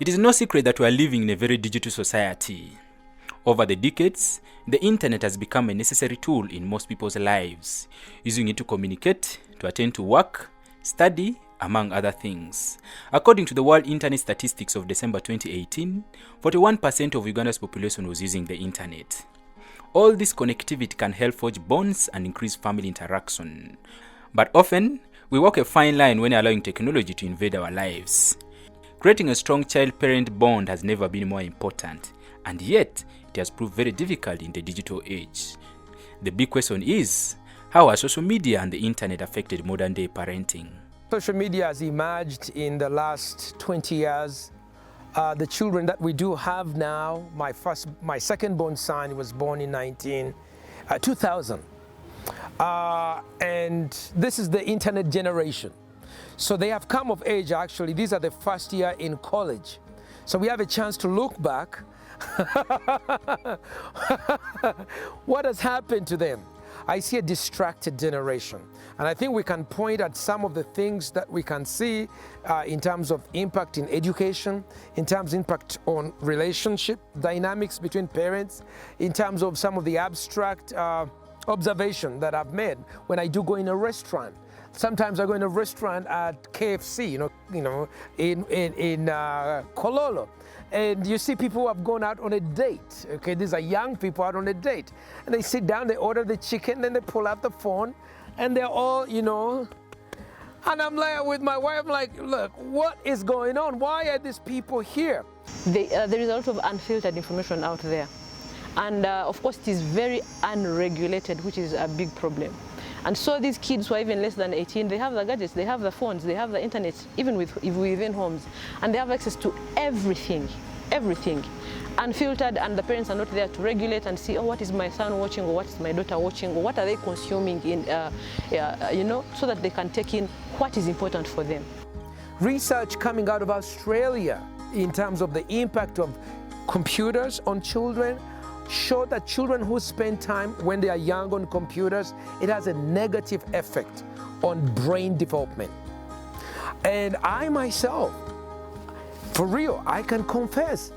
It is no secret that we are living in a very digital society. Over the decades, the internet has become a necessary tool in most people's lives, using it to communicate, to attend to work, study, among other things. According to the World Internet Statistics of December 2018, 41% of Uganda's population was using the internet. All this connectivity can help forge bonds and increase family interaction. But often, we walk a fine line when allowing technology to invade our lives. Creating a strong child-parent bond has never been more important, and yet it has proved very difficult in the digital age. The big question is, how has social media and the internet affected modern-day parenting? Social media has emerged in the last 20 years. The children that we do have now, my second-born son was born in 2000. And this is the internet generation. So they have come of age, actually. These are the first year in college. So we have a chance to look back. What has happened to them? I see a distracted generation. And I think we can point at some of the things that we can see in terms of impact in education, in terms of impact on relationship dynamics between parents, in terms of some of the abstract observation that I've made when I do go in a restaurant. Sometimes I go in a restaurant at KFC, in Kololo, and you see people who have gone out on a date. Okay, these are young people out on a date, and they sit down, they order the chicken, then they pull out the phone, and they're all, and I'm like, with my wife, I'm like, look, what is going on? Why are these people here? There is a lot of unfiltered information out there. And of course, it is very unregulated, which is a big problem. And so these kids who are even less than 18, they have the gadgets, they have the phones, they have the internet, even within homes. And they have access to everything, unfiltered, and the parents are not there to regulate and see, oh, what is my son watching, or what is my daughter watching, or what are they consuming, so that they can take in what is important for them. Research coming out of Australia in terms of the impact of computers on children show that children who spend time when they are young on computers, it has a negative effect on brain development. And I myself, for real, I can confess,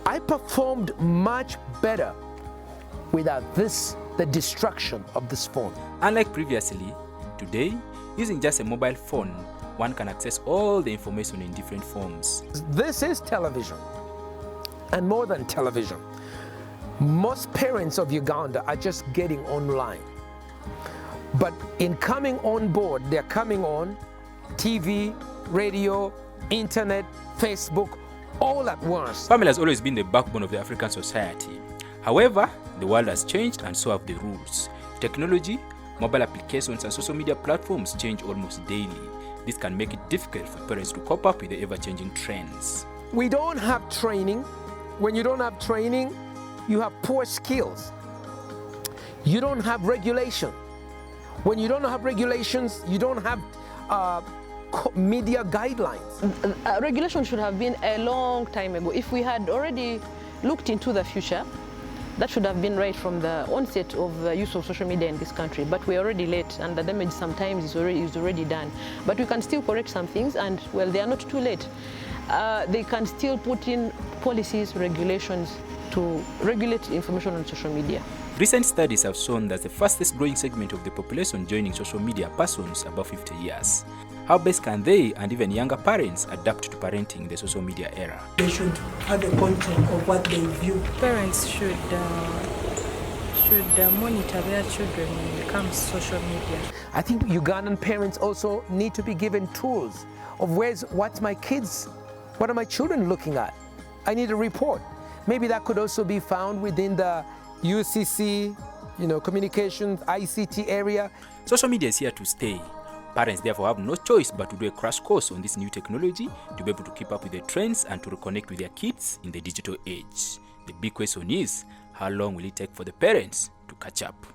I performed much better without the distraction of this phone. Unlike previously, today, using just a mobile phone, one can access all the information in different forms. This is television, and more than television. Most parents of Uganda are just getting online. But in coming on board, they're coming on TV, radio, internet, Facebook, all at once. Family has always been the backbone of the African society. However, the world has changed, and so have the rules. Technology, mobile applications, and social media platforms change almost daily. This can make it difficult for parents to cope up with the ever-changing trends. We don't have training. When you don't have training, you have poor skills. You don't have regulation. When you don't have regulations, you don't have media guidelines. Regulation should have been a long time ago. If we had already looked into the future, that should have been right from the onset of the use of social media in this country. But we're already late, and the damage sometimes is already done. But we can still correct some things, and well, they are not too late. They can still put in policies, regulations, to regulate information on social media. Recent studies have shown that the fastest growing segment of the population joining social media are persons above 50 years. How best can they and even younger parents adapt to parenting in the social media era? They should have a control of what they view. Parents should monitor their children when it comes to social media. I think Ugandan parents also need to be given tools of what are my children looking at? I need a report. Maybe that could also be found within the UCC, communications, ICT area. Social media is here to stay. Parents therefore have no choice but to do a crash course on this new technology to be able to keep up with the trends and to reconnect with their kids in the digital age. The big question is, how long will it take for the parents to catch up?